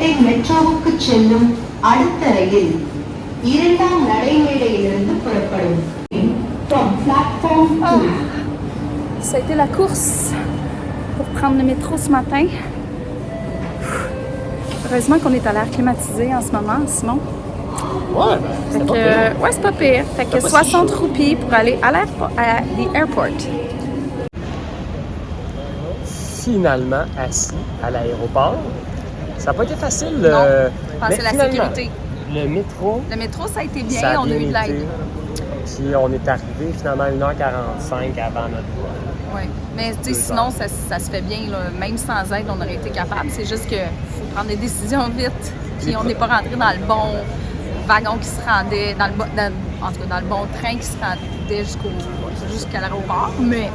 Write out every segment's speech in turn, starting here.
பேட்டை மெட்ரோவுக்கு செல்லும் அடுத்த ரயில் 2ஆம் நடைமேடையிலிருந்து புறப்படும். From platform 2. Ça a été la course pour prendre le métro ce matin. Heureusement qu'on est à l'air climatisé en ce moment, Simon. Ouais, ben, c'est pas pire. Ouais, c'est pas pire. Fait que 60 roupies pour aller à l'aéroport. Finalement assis à l'aéroport. Ça n'a pas été facile. C'est la sécurité. Le métro. Le métro, ça a été bien, Ça a on a bien eu de l'aide. été. Puis on est arrivé finalement à 1h45 avant notre vol. Oui, mais tu sais, sinon, ça se fait bien, là. Même sans aide, on aurait été capable. C'est juste qu'il faut prendre des décisions vite. Puis on n'est pas rentré dans le bon wagon qui se rendait, en tout cas dans le bon train qui se rendait jusqu'à l'aéroport. Mais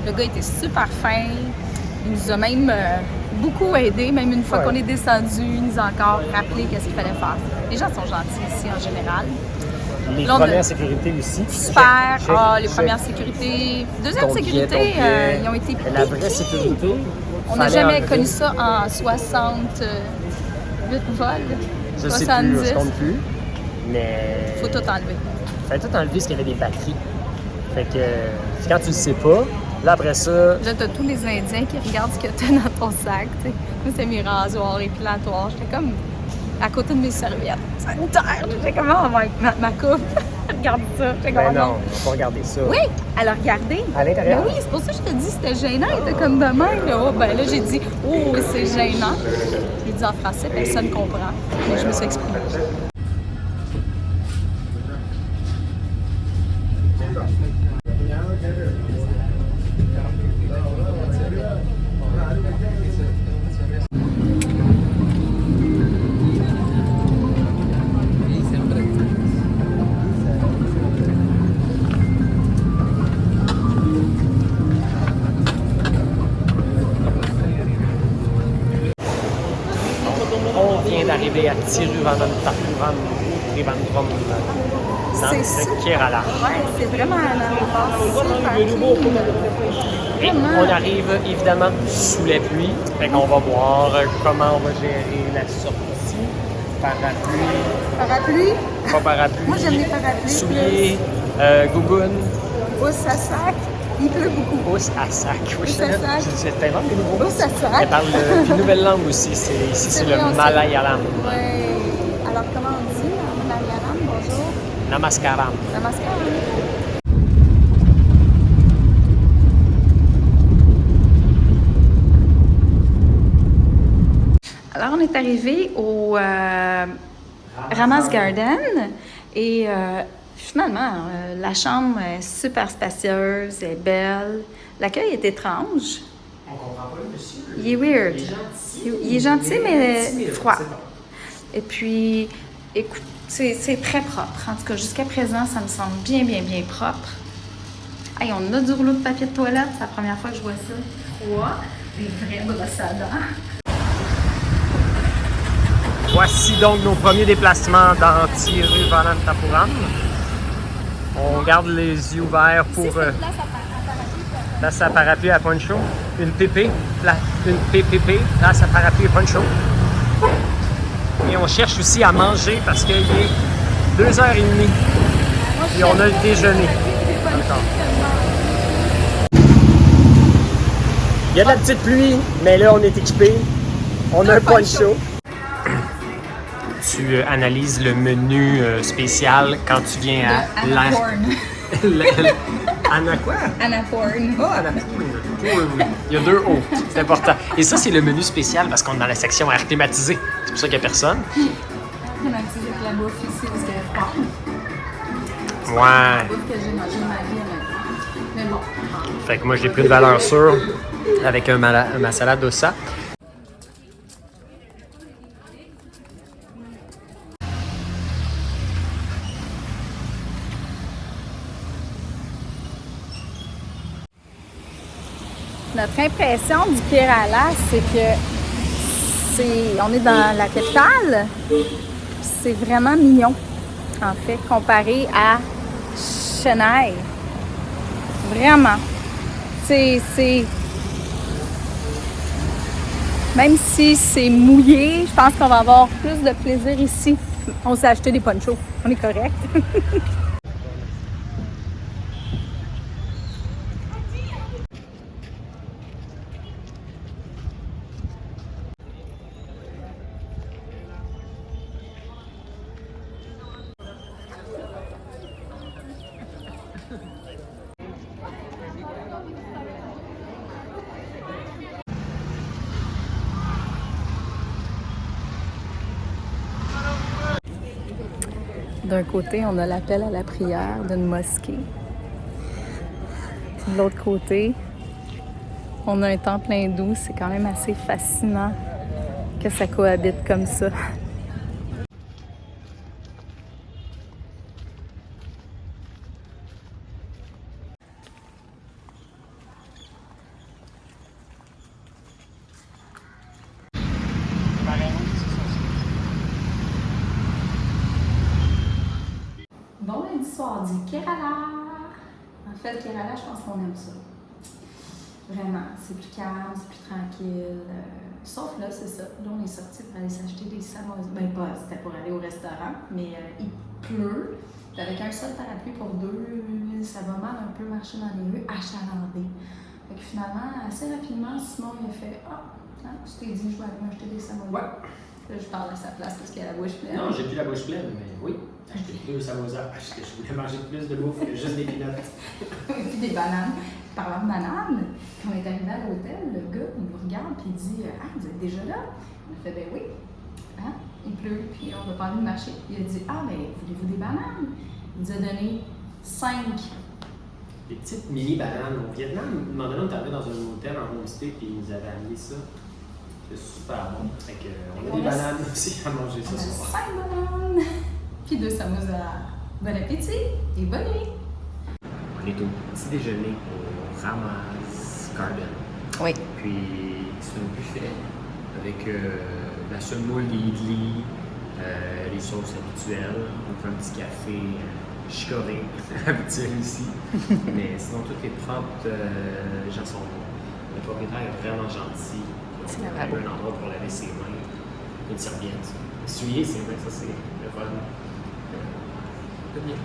le gars était super fin. Il nous a même beaucoup aidé. Même une fois qu'on est descendu, il nous a encore rappelé qu'est-ce qu'il fallait faire. Les gens sont gentils ici en général. Les premières sécurités aussi. Super. Les premières sécurités. Deuxième sécurité, ils ont été piqués. La vraie sécurité. On n'a jamais connu ça en 68 vols. Je 70. sais plus, je compte plus. Mais. Faut tout enlever. Fallait tout enlever parce qu'il y avait des batteries. Fait que quand tu le sais pas, là après ça. Là, t'as tous les Indiens qui regardent ce que t'as dans ton sac. T'sais. Moi, c'est mes rasoirs épilatoires. J'étais comme à côté de mes serviettes sanitaires. J'étais comme, oh, ma coupe. Regarde ça. Ben non, on va pas regarder ça. Oui, elle a regardé. À l'intérieur? Ben oui, c'est pour ça que je te dis c'était gênant. Elle était comme de même. Là. Oh, ben là, j'ai dit, oh, c'est gênant. Je l'ai dit en français, personne ne comprend. Mais je me suis exprimée. On vient d'arriver à Thiruvananthapuram, Trivandrum, dans le Kerala. Oui, c'est vraiment un aéroport Et on arrive évidemment sous la pluie. Fait qu'on va voir comment on va gérer la sortie. Parapluie. Parapluie? Pas parapluie. Moi, j'aime les parapluies. Souliers, gougoune. Housse à sac. Il pleut beaucoup. Housse à sac. Oui, Housse à sac. C'est vraiment des nouveaux mots. Housse à sac. Elle parle une nouvelle langue aussi. Ici, c'est le Malayalam. Oui. Alors, comment on dit en Malayalam? Bonjour. Namaskaram. Namaskaram. Alors, on est arrivé au Ramas Garden et finalement, la chambre est super spacieuse, est belle. L'accueil est étrange. On comprend pas le monsieur. Il est weird. Il est gentil, mais froid. Bon. Et puis, écoute, c'est très propre. En tout cas, jusqu'à présent, ça me semble bien propre. Hey, on a du rouleau de papier de toilette. C'est la première fois que je vois ça. 3. Des vrais brosses à dents. Voici donc nos premiers déplacements dans Thiruvananthapuram. On garde les yeux ouverts pour place à parapluie à poncho. Une PP, une PPP, place à parapluie et poncho. Et on cherche aussi à manger parce qu'il est 2h30 et on a le déjeuner. Il y a de la petite pluie, mais là on est équipé. On a un poncho. Tu analyses le menu spécial quand tu viens à Anna quoi? Anaporn. Ah, Anaporn. Il y a 2 O, c'est important. Et ça, c'est le menu spécial parce qu'on est dans la section air climatisée. C'est pour ça qu'il n'y a personne. Climatisé avec la bouffe ici parce qu'elle est froide. Ouais. La bouffe que j'ai mangée ma vie, mais bon. Fait que moi, j'ai pris de valeur sûre avec ma salade d'ossa. Notre impression du Kerala, c'est que on est dans la capitale, c'est vraiment mignon, en fait, comparé à Chennai. Vraiment. C'est Même si c'est mouillé, je pense qu'on va avoir plus de plaisir ici. On s'est acheté des ponchos. On est correct. D'un côté, on a l'appel à la prière d'une mosquée. Puis de l'autre côté, on a un temple hindou. C'est quand même assez fascinant que ça cohabite comme ça. Bon lundi soir du Kerala. En fait, le Kerala, je pense qu'on aime ça. Vraiment, c'est plus calme, c'est plus tranquille. Sauf là, c'est ça. Là, on est sorti pour aller s'acheter des samosas. Ben, pas, c'était pour aller au restaurant, mais il pleut. Puis avec un seul parapluie pour deux, ça va mal un peu marcher dans les rues achalandé. Fait que finalement, assez rapidement, Simon il a fait tu t'es dit, je vais aller m'acheter des samosas. Ouais. Là, je parle à sa place parce qu'il a la bouche pleine. Non, j'ai plus la bouche pleine, mais oui. J'ai acheté 2 samosas parce que je voulais manger plus de bouffe que juste des peanuts. Et puis des bananes. Parlant de bananes, quand on est arrivé à l'hôtel, le gars, il nous regarde et il dit vous êtes déjà là? On a fait ben oui. Hein? Il pleut, puis on va pas aller marcher. Il a dit mais voulez-vous des bananes? Il nous a donné 5. Des petites mini bananes. Au Vietnam, à un moment donné, on est arrivé dans un hôtel en homestay puis ils nous avaient amené ça. C'est super bon. Fait que, on a des bananes aussi à manger ce soir. 5 bananes! Puis 2 samosas. Bon appétit et bonne nuit! On est au petit déjeuner au Ramaz Garden. Oui. Puis c'est un buffet avec la semoule des idlis, les sauces habituelles. On fait un petit café chicoré habituel ici. Mais sinon, tout est propre. Les gens sont bons. Le propriétaire est vraiment gentil. C'est Il y a un endroit pour laver ses mains, une serviette. Essuyer ses mains, ça c'est le fun. Tout bien.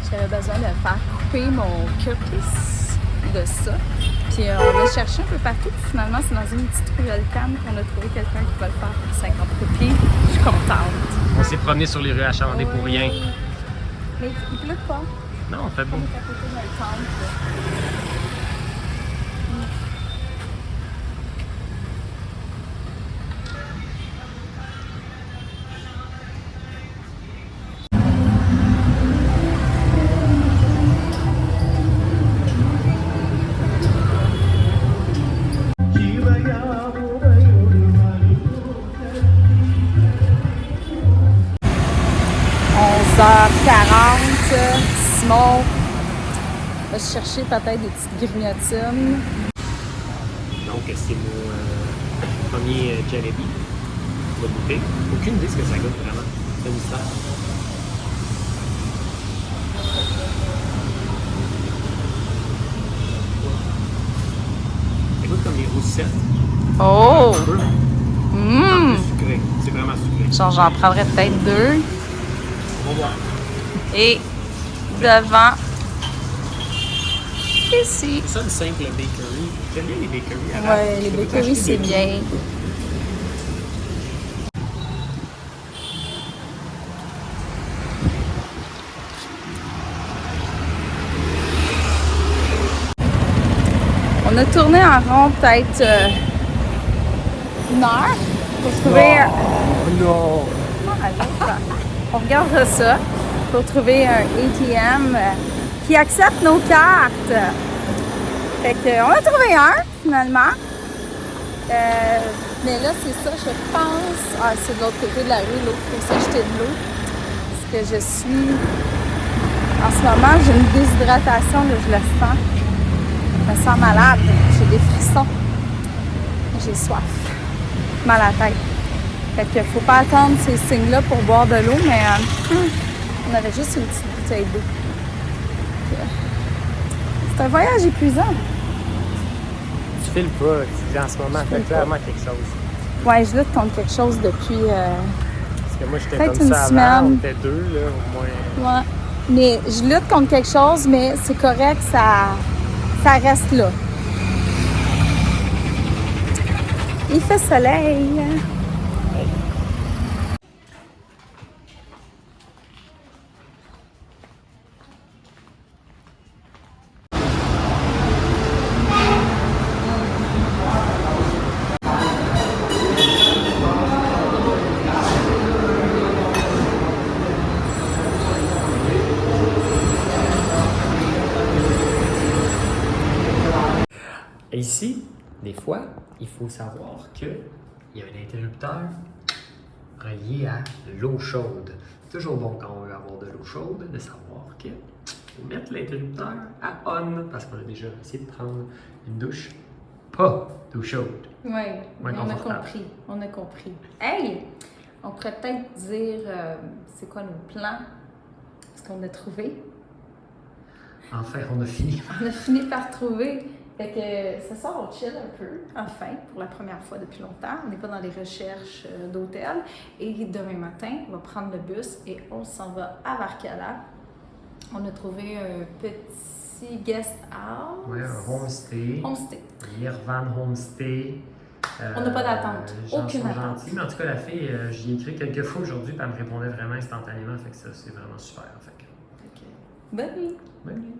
J'avais besoin de faire couper mon cookies de ça. Puis on a cherché un peu partout. Puis finalement, c'est dans une petite ruelle calme qu'on a trouvé quelqu'un qui va le faire pour 50 roupies. Je suis contente. On s'est promené sur les rues achalandées pour rien. Mais il pleut pas. Non, on fait beau. On est à côté d'un temple. Simon va chercher peut-être des petites grignotines. Donc, c'est mon premier jalebi. On va goûter. Aucune idée ce que ça goûte vraiment. C'est un mystère. Ça goûte comme des roussettes. Oh! Un peu. Mmh! C'est sucré. C'est vraiment sucré. Genre, j'en prendrais peut-être 2. On va voir. Et devant, ici. Ça, une simple bakery. J'aime bien les bakeries. Ouais, les bakeries, c'est bien. On a tourné en rond peut-être 1 heure pour trouver... non! On regarde ça pour trouver un ATM qui accepte nos cartes. Fait qu'on a trouvé un, finalement. Mais là, c'est ça, je pense... c'est de l'autre côté de la rue, l'autre, il faut s'acheter de l'eau. Parce que je suis... En ce moment, j'ai une déshydratation, là, je le sens. Je me sens malade, j'ai des frissons. J'ai soif. Mal à la tête. Fait que faut pas attendre ces signes-là pour boire de l'eau, mais on avait juste une petite bouteille d'eau. C'est un voyage épuisant. Tu files pas, tu dis en ce moment, Je fait file clairement quelque chose. Ouais, je lutte contre quelque chose depuis... Parce que moi, j'étais peut-être comme une ça semaine. avant, on était deux, là, au moins. Ouais. Mais je lutte contre quelque chose, mais c'est correct, ça reste là. Il fait soleil. Et ici, des fois, il faut savoir qu'il y a un interrupteur relié à l'eau chaude. C'est toujours bon quand on veut avoir de l'eau chaude de savoir qu'il faut mettre l'interrupteur à on parce qu'on a déjà essayé de prendre une douche pas d'eau chaude. Oui, Moins on a confortable. compris. On a compris. Hey! On pourrait peut-être dire c'est quoi nos plans? Ce qu'on a trouvé. Enfin, on a fini. On a fini par trouver. Fait que ce soir, on chill un peu, enfin, pour la première fois depuis longtemps. On n'est pas dans les recherches d'hôtel. Et demain matin, on va prendre le bus et on s'en va à Varkala. On a trouvé un petit guest house. Ouais, un homestay. Homestay. Nirvan Homestay. On n'a pas d'attente. Les gens Aucune sont attente. gentils. Mais en tout cas, la fille, j'y ai écrit quelques fois aujourd'hui, puis elle me répondait vraiment instantanément. Fait que ça, c'est vraiment super. Fait que, Bonne nuit! bonne nuit.